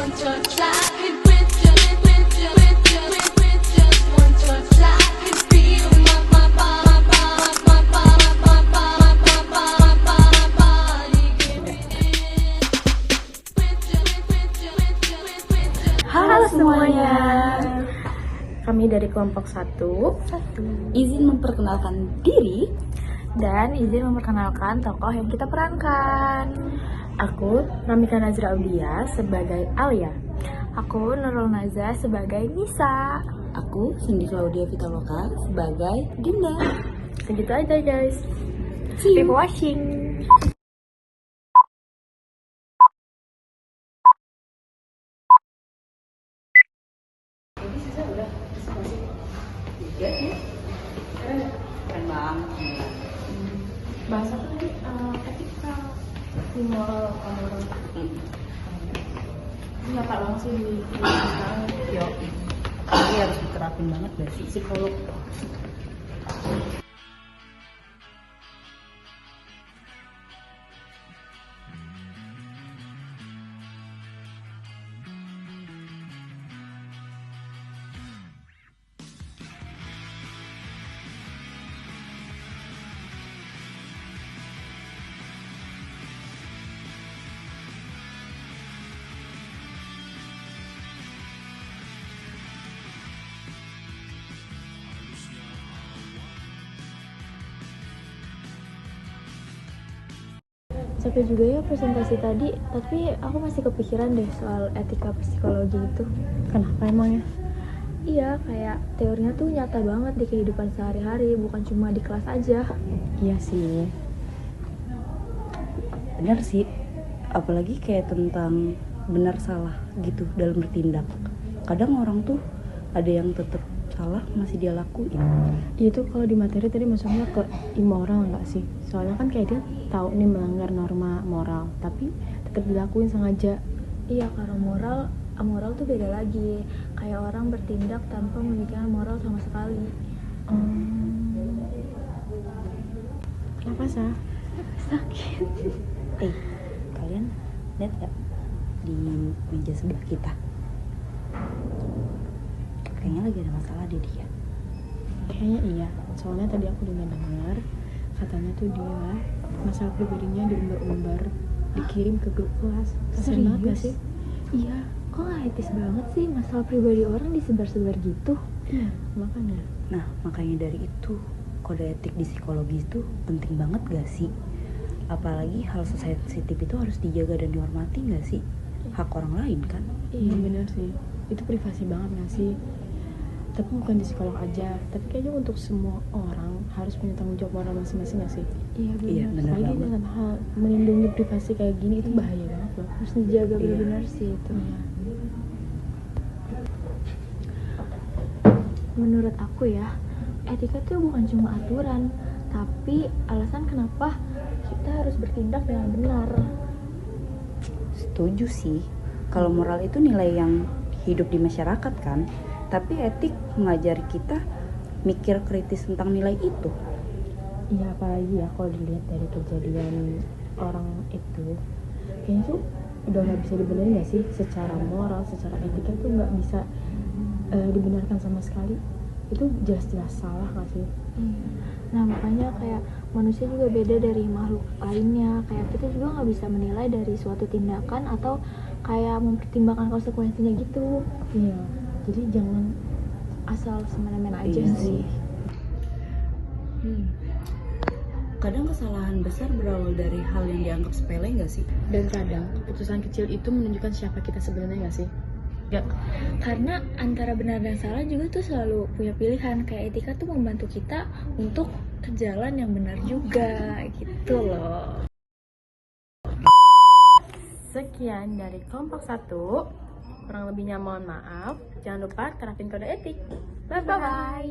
one touch, I could with just one touch, I could feel my body giving. Halo semuanya, kami dari kelompok 1 Izin memperkenalkan diri. dan izin memperkenalkan tokoh yang kita perankan. Aku Ramika Nazra Audia sebagai Alia. Aku Nurul Naza sebagai Nisa. Aku Cindy Claudia Vitaloka sebagai Dinda. Segitu aja guys. See you. Keep watching. Keren banget. Bahasa tadi etika moral moral. Nyata banget sih di sekarang. Yo, ini harus diterapin banget gak sih psikolog? Capek juga ya presentasi tadi, tapi aku masih kepikiran deh soal etika psikologi itu. Kenapa emangnya? Iya, kayak teorinya tuh nyata banget di kehidupan sehari-hari, bukan cuma di kelas aja. Iya sih. Benar sih. Apalagi kayak tentang benar salah gitu dalam bertindak. Kadang orang tuh ada yang tetap salah masih dia lakuin. Itu kalau di materi tadi masuknya ke immoral nggak sih? Soalnya kan kayak dia tahu nih melanggar norma moral, tapi tetap dilakuin sengaja. Iya, kalau moral tuh beda lagi. Kayak orang bertindak tanpa memikirkan moral sama sekali. Kenapa sah? Sakit. Kalian lihat gak di meja sebelah kita? Kayaknya lagi ada masalah deh dia. Kayaknya iya. Soalnya tadi aku dengar katanya tuh dia masalah pribadinya diumbar-umbar, dikirim ke grup kelas. Kasian banget gak sih? Iya. Kok gak etis banget sih masalah pribadi orang disebar-sebar gitu? Iya, makanya. Nah, makanya dari itu kode etik di psikologi itu penting banget gak sih? Apalagi hal sensitif itu harus dijaga dan dihormati gak sih? Hak orang lain kan? Iya benar sih. Itu privasi banget gak sih? Tapi bukan di psikolog aja, tapi kayaknya untuk semua orang harus punya tanggung jawab moral masing-masing gak sih? Iya benar. Iya, benar Apalagi banget. dalam hal melindungi privasi kayak gini itu bahaya banget loh. Harus dijaga benar-benar sih itu. Menurut aku ya, etika tuh bukan cuma aturan, tapi alasan kenapa kita harus bertindak dengan benar. Setuju sih. Kalau moral itu nilai yang hidup di masyarakat kan, tapi etik mengajari kita mikir kritis tentang nilai itu. Iya, apalagi ya kalau dilihat dari kejadian orang itu, kayaknya tuh udah nggak bisa dibenerin nggak sih? Secara moral, secara etika tuh nggak bisa dibenarkan sama sekali. Itu jelas-jelas salah nggak sih? Nah makanya kayak manusia juga beda dari makhluk lainnya. Kayak kita juga nggak bisa menilai dari suatu tindakan atau kayak mempertimbangkan konsekuensinya gitu. Iya. Jadi jangan asal semena-mena aja Iya sih. Kadang kesalahan besar berawal dari hal yang dianggap sepele gak sih? Dan kadang keputusan kecil itu menunjukkan siapa kita sebenarnya nggak sih? Ya, karena antara benar dan salah juga tuh selalu punya pilihan. Kayak etika tuh membantu kita untuk ke jalan yang benar juga gitu loh. Sekian dari kelompok 1. Kurang lebihnya mohon maaf. Jangan lupa terapin kode etik. Bye bye.